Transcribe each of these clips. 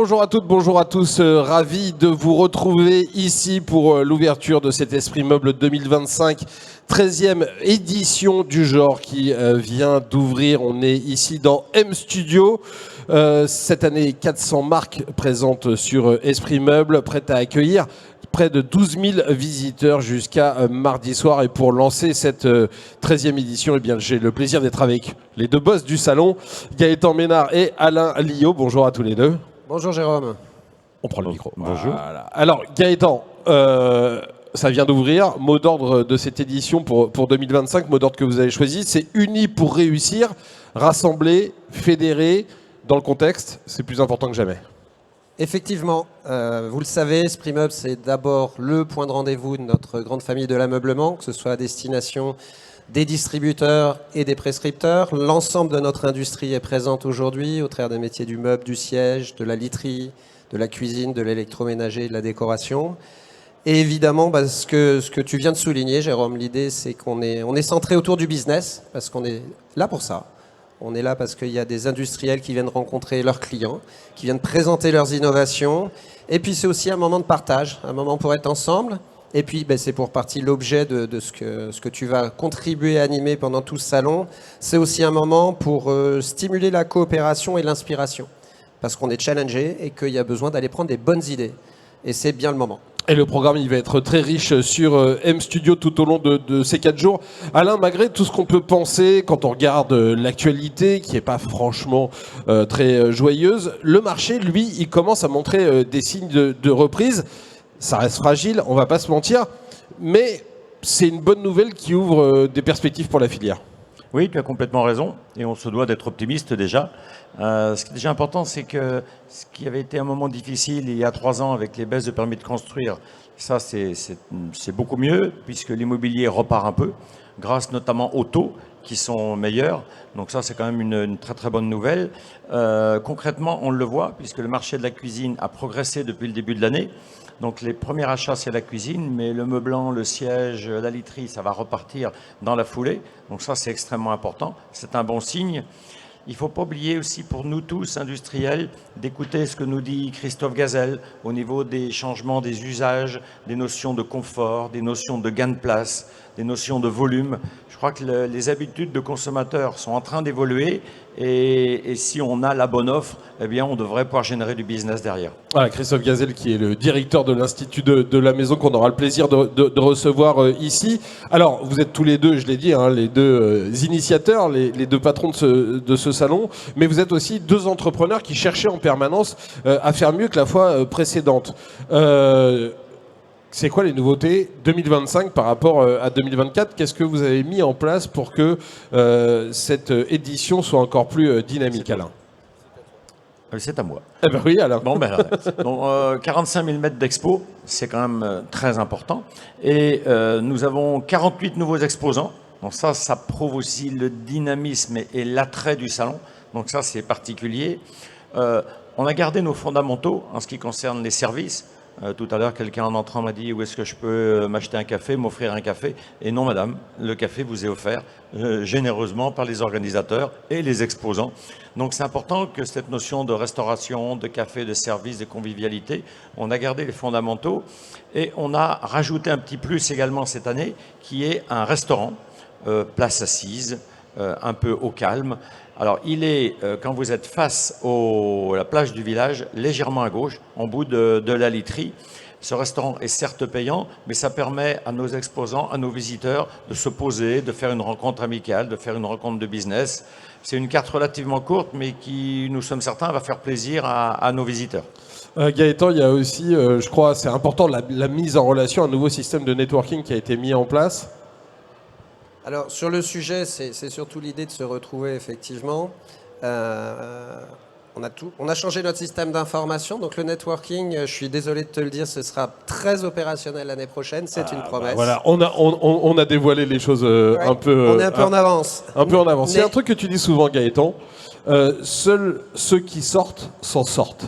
Bonjour à toutes, bonjour à tous. Ravi de vous retrouver ici pour l'ouverture de cet Esprit Meuble 2025, 13e édition du genre qui vient d'ouvrir. On est ici dans M Studio. Cette année, 400 marques présentes sur Esprit Meuble, prêtes à accueillir près de 12 000 visiteurs jusqu'à mardi soir. Et pour lancer cette 13e édition, eh bien, j'ai le plaisir d'être avec les deux boss du salon, Gaëtan Ménard et Alain Liot. Bonjour à tous les deux. Bonjour Jérôme. On prend le micro. Bonjour. Voilà. Alors Gaëtan, ça vient d'ouvrir. Mot d'ordre de cette édition pour 2025, mot d'ordre que vous avez choisi, c'est unis pour réussir, rassembler, fédérer. Dans le contexte, c'est plus important que jamais. Effectivement, vous le savez, Esprit Meuble, c'est d'abord le point de rendez-vous de notre grande famille de l'ameublement, que ce soit à destination des distributeurs et des prescripteurs. L'ensemble de notre industrie est présente aujourd'hui au travers des métiers du meuble, du siège, de la literie, de la cuisine, de l'électroménager, de la décoration. Et évidemment, ce que tu viens de souligner, Jérôme, l'idée c'est qu'on est centré autour du business, parce qu'on est là pour ça. On est là parce qu'il y a des industriels qui viennent rencontrer leurs clients, qui viennent présenter leurs innovations. Et puis c'est aussi un moment de partage, un moment pour être ensemble. Et puis c'est pour partie l'objet de ce que tu vas contribuer à animer pendant tout ce salon. C'est aussi un moment pour stimuler la coopération et l'inspiration. Parce qu'on est challengé et qu'il y a besoin d'aller prendre des bonnes idées. Et c'est bien le moment. Et le programme, il va être très riche sur M Studio tout au long de ces 4 jours. Alain, malgré tout ce qu'on peut penser quand on regarde l'actualité, qui n'est pas franchement très joyeuse, le marché, lui, il commence à montrer des signes de reprise. Ça reste fragile, on ne va pas se mentir, mais c'est une bonne nouvelle qui ouvre des perspectives pour la filière. Oui, tu as complètement raison, et on se doit d'être optimiste déjà. Ce qui est déjà important, c'est que ce qui avait été un moment difficile il y a 3 ans avec les baisses de permis de construire, ça c'est beaucoup mieux, puisque l'immobilier repart un peu, grâce notamment aux taux qui sont meilleurs. Donc ça, c'est quand même une très très bonne nouvelle. Concrètement, on le voit, puisque le marché de la cuisine a progressé depuis le début de l'année. Donc les premiers achats, c'est la cuisine, mais le meublant, le siège, la literie, ça va repartir dans la foulée. Donc ça, c'est extrêmement important. C'est un bon signe. Il ne faut pas oublier aussi pour nous tous, industriels, d'écouter ce que nous dit Christophe Gazel au niveau des changements des usages, des notions de confort, des notions de gain de place, des notions de volume. Je crois que les habitudes de consommateurs sont en train d'évoluer et si on a la bonne offre, eh bien, on devrait pouvoir générer du business derrière. Voilà, Christophe Gazel, qui est le directeur de l'Institut de la Maison, qu'on aura le plaisir de recevoir ici. Alors, vous êtes tous les deux, je l'ai dit, les deux initiateurs, les deux patrons de ce salon, mais vous êtes aussi 2 entrepreneurs qui cherchaient en permanence à faire mieux que la fois précédente. C'est quoi les nouveautés 2025 par rapport à 2024 ? Qu'est-ce que vous avez mis en place pour que cette édition soit encore plus dynamique, Alain ? C'est à moi. Eh ben oui, Alain. Bon, donc, 45 000 mètres d'expo, c'est quand même très important. Et nous avons 48 nouveaux exposants. Donc ça prouve aussi le dynamisme et l'attrait du salon. Donc ça, c'est particulier. On a gardé nos fondamentaux en ce qui concerne les services. Tout à l'heure, quelqu'un en entrant m'a dit « Où est-ce que je peux m'acheter un café, m'offrir un café ?» Et non, madame, le café vous est offert généreusement par les organisateurs et les exposants. Donc c'est important que cette notion de restauration, de café, de service, de convivialité, on a gardé les fondamentaux et on a rajouté un petit plus également cette année qui est un restaurant, place assise, un peu au calme. Alors, il est, quand vous êtes face à la plage du village, légèrement à gauche, en bout de la literie. Ce restaurant est certes payant, mais ça permet à nos exposants, à nos visiteurs, de se poser, de faire une rencontre amicale, de faire une rencontre de business. C'est une carte relativement courte, mais qui, nous sommes certains, va faire plaisir à nos visiteurs. Gaëtan, il y a aussi, je crois, c'est important, la mise en relation, un nouveau système de networking qui a été mis en place. Alors sur le sujet, c'est surtout l'idée de se retrouver effectivement. On a changé notre système d'information, donc le networking, je suis désolé de te le dire, ce sera très opérationnel l'année prochaine, c'est une promesse. Voilà, on a dévoilé les choses un peu... On est un peu en avance. Un peu en avance. C'est un truc que tu dis souvent, Gaëtan, seuls ceux qui sortent s'en sortent.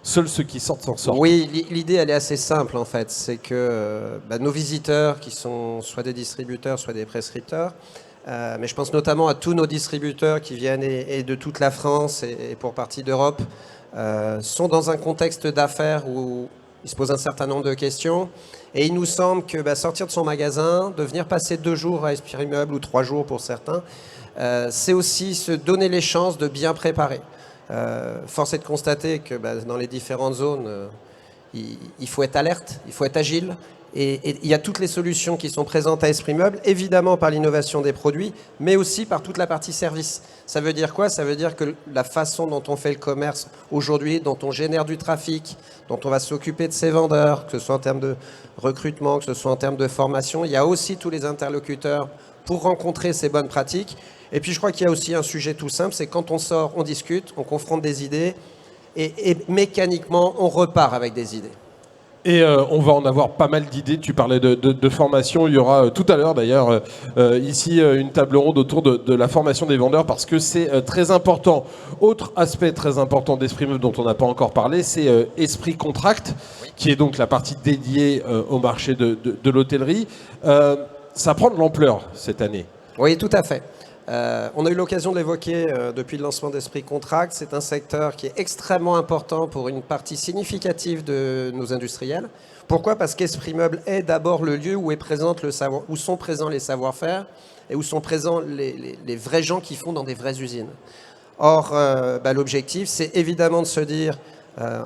Seuls ceux qui sortent s'en sortent. Oui, l'idée elle est assez simple en fait, c'est que nos visiteurs qui sont soit des distributeurs, soit des prescripteurs, Mais je pense notamment à tous nos distributeurs qui viennent et de toute la France et pour partie d'Europe, sont dans un contexte d'affaires où ils se posent un certain nombre de questions. Et il nous semble que sortir de son magasin, de venir passer 2 jours à Esprit Meuble ou 3 jours pour certains, c'est aussi se donner les chances de bien préparer. Force est de constater que dans les différentes zones, il faut être alerte, il faut être agile. Et il y a toutes les solutions qui sont présentes à Esprit Meuble, évidemment par l'innovation des produits, mais aussi par toute la partie service. Ça veut dire quoi? Ça veut dire que la façon dont on fait le commerce aujourd'hui, dont on génère du trafic, dont on va s'occuper de ses vendeurs, que ce soit en termes de recrutement, que ce soit en termes de formation, il y a aussi tous les interlocuteurs pour rencontrer ces bonnes pratiques. Et puis je crois qu'il y a aussi un sujet tout simple, c'est quand on sort, on discute, on confronte des idées, et mécaniquement, on repart avec des idées. Et on va en avoir pas mal d'idées. Tu parlais de formation. Il y aura tout à l'heure d'ailleurs ici une table ronde autour de la formation des vendeurs parce que c'est très important. Autre aspect très important d'Esprit Meuble dont on n'a pas encore parlé, c'est Esprit Contract, qui est donc la partie dédiée au marché de l'hôtellerie. Ça prend de l'ampleur cette année. Oui, tout à fait. On a eu l'occasion de l'évoquer depuis le lancement d'Esprit Contract. C'est un secteur qui est extrêmement important pour une partie significative de nos industriels. Pourquoi? Parce qu'Esprit Meuble est d'abord le lieu où sont présents les savoir-faire et où sont présents les vrais gens qui font dans des vraies usines. Or, l'objectif, c'est évidemment de se dire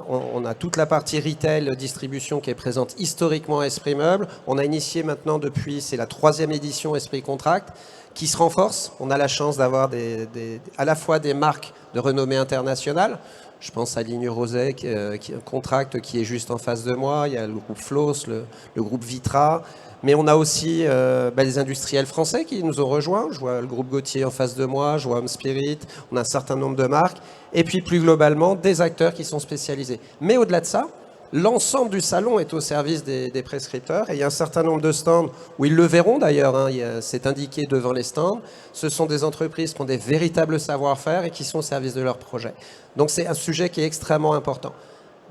on a toute la partie retail, distribution qui est présente historiquement à Esprit Meuble. On a initié maintenant c'est la 3e édition Esprit Contract, qui se renforce. On a la chance d'avoir à la fois des marques de renommée internationale. Je pense à Ligne Roset, un Contract qui est juste en face de moi. Il y a le groupe Floss, le groupe Vitra. Mais on a aussi les industriels français qui nous ont rejoints. Je vois le groupe Gauthier en face de moi, je vois Home Spirit. On a un certain nombre de marques. Et puis plus globalement, des acteurs qui sont spécialisés. Mais au-delà de ça, l'ensemble du salon est au service des prescripteurs et il y a un certain nombre de stands où ils le verront d'ailleurs, c'est indiqué devant les stands. Ce sont des entreprises qui ont des véritables savoir-faire et qui sont au service de leurs projets. Donc c'est un sujet qui est extrêmement important.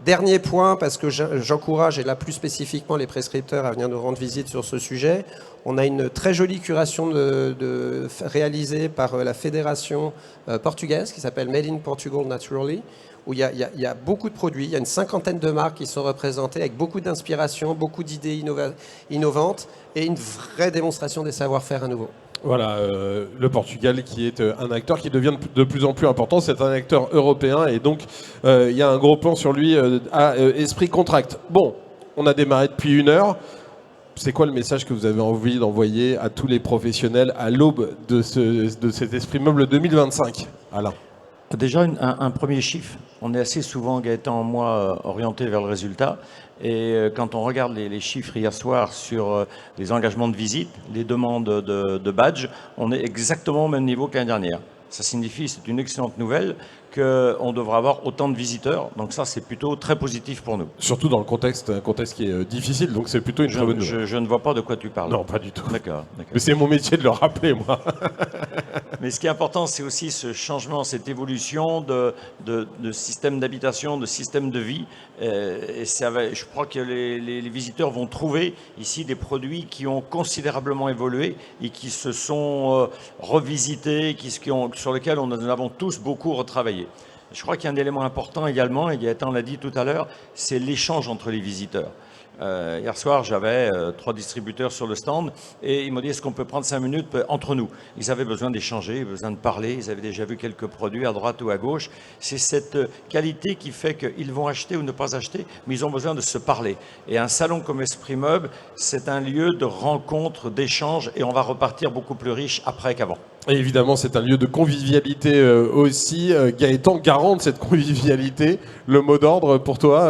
Dernier point, parce que j'encourage, et là plus spécifiquement les prescripteurs à venir nous rendre visite sur ce sujet, on a une très jolie curation réalisée par la fédération portugaise qui s'appelle Made in Portugal Naturally, où il y a beaucoup de produits, il y a une 50aine de marques qui sont représentées avec beaucoup d'inspiration, beaucoup d'idées innovantes et une vraie démonstration des savoir-faire à nouveau. Voilà, le Portugal qui est un acteur qui devient de plus en plus important. C'est un acteur européen et donc il y a un gros plan sur lui à Esprit Contract. Bon, on a démarré depuis 1 heure. C'est quoi le message que vous avez envie d'envoyer à tous les professionnels à l'aube de cet Esprit Meuble 2025, Alain? Déjà, un premier chiffre. On est assez souvent, Gaëtan et moi, orienté vers le résultat. Et quand on regarde les chiffres hier soir sur les engagements de visite, les demandes de badge, on est exactement au même niveau que l'année dernière. Ça signifie, c'est une excellente nouvelle, qu'on devra avoir autant de visiteurs. Donc ça, c'est plutôt très positif pour nous. Surtout dans un contexte qui est difficile, donc c'est plutôt une très bonne nouvelle. Je ne vois pas de quoi tu parles. Non, pas du tout. D'accord. Mais c'est mon métier de le rappeler, moi. Mais ce qui est important, c'est aussi ce changement, cette évolution de système d'habitation, de système de vie. Et je crois que les visiteurs vont trouver ici des produits qui ont considérablement évolué et qui se sont revisités, sur lesquels nous avons tous beaucoup retravaillé. Je crois qu'il y a un élément important également, et Gaëtan l'a dit tout à l'heure, c'est l'échange entre les visiteurs. Hier soir, j'avais 3 distributeurs sur le stand et ils m'ont dit est-ce qu'on peut prendre 5 minutes entre nous. Ils avaient besoin d'échanger, besoin de parler, ils avaient déjà vu quelques produits à droite ou à gauche. C'est cette qualité qui fait qu'ils vont acheter ou ne pas acheter, mais ils ont besoin de se parler. Et un salon comme Esprit Meuble, c'est un lieu de rencontre, d'échange et on va repartir beaucoup plus riche après qu'avant. Et évidemment, c'est un lieu de convivialité aussi. Gaëtan, garant de cette convivialité, le mot d'ordre pour toi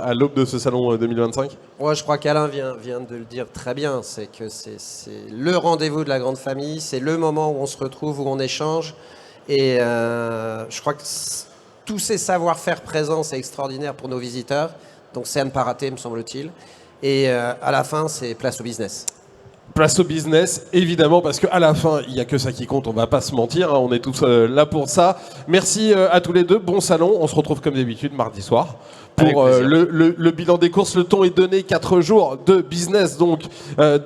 à l'aube de ce salon 2025 ? Ouais, je crois qu'Alain vient de le dire très bien. C'est que c'est le rendez-vous de la grande famille, c'est le moment où on se retrouve, où on échange. Et je crois que tous ces savoir-faire présents, c'est extraordinaire pour nos visiteurs. Donc c'est à ne pas rater, me semble-t-il. Et à la fin, c'est place au business. Place au business, évidemment, parce qu'à la fin, il n'y a que ça qui compte, on ne va pas se mentir, hein, on est tous là pour ça. Merci à tous les deux, bon salon, on se retrouve comme d'habitude mardi soir pour plaisir. le bilan des courses. Le ton est donné, 4 jours de business, donc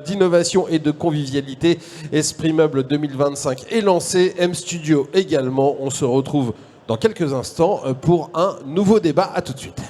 d'innovation et de convivialité. Esprit Meuble 2025 est lancé, M Studio également. On se retrouve dans quelques instants pour un nouveau débat. À tout de suite.